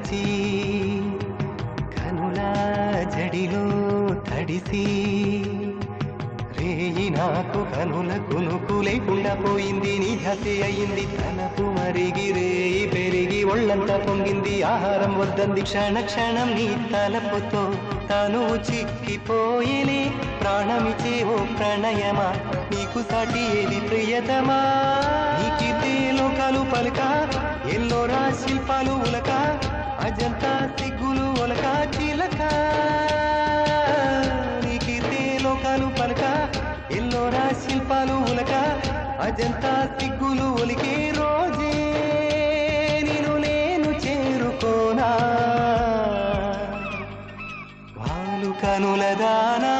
నడిచి కనుల జడిలో తడిసి రేయి నాకు కనుల కునుకు లేకుండా పోయింది నీ హసి అయింది తనపు మరిగి రేయి పెరిగి ఒళ్ళంతా పొంగింది ఆహారం వద్దంది క్షణ క్షణం నీ తలపుతో తను చిక్కిపోయేనే ప్రాణమిచే ఓ ప్రణయమా నీకు సాటి ఏది ప్రియతమా నీకితే లోకాలు పలుక ఎల్లోరా శిల్పాలు ఉలక అజంతా సిగ్గులు ఒలక చిలక నీకితే లోకాలు పలుక ఎల్లోరా శిల్పాలు ఉలక అజంతా సిగ్గులు ఒలికే రోజే నేను చేరుకోనా వాలు కనుల దానా